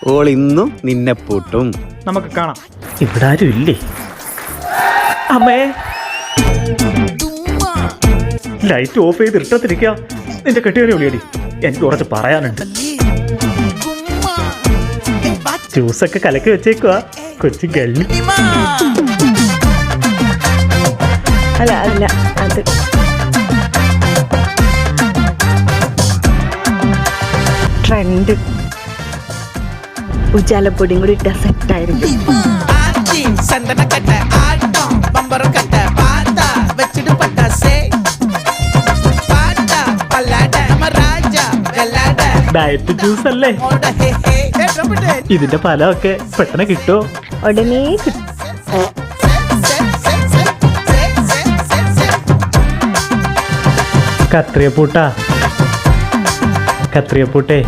All ഇന്നും നിന്നെ പൂട്ടും. നമുക്ക് കാണാം. ഇവിടെ ആരും ഇല്ലേ? അമ്മേ, ലൈറ്റ് ഓഫ് ചെയ്ത് ഇട്ടത്തിരിക്കുക. നിന്റെ കെട്ടിയോനെ വിളിയടി, എനിക്ക് കുറച്ച് പറയാനുണ്ട്. ജ്യൂസൊക്കെ കലക്കി വെച്ചേക്കുവാ കൊച്ചു ഗള്ളി. അല്ല അല്ല, അത് ട്രെൻഡ്. ഉജാലപ്പൊടിയും കൂടി ഇട്ടാ സെറ്റായിരിക്കും. ഡയറ്റ് ജ്യൂസ് അല്ലേ? ഇതിന്റെ ഫലമൊക്കെ പെട്ടെന്ന് കിട്ടുമോ? ഉടനെ കിട്ടും. കത്രിയപ്പൂട്ടാ, കത്രിയപ്പൂട്ടേ.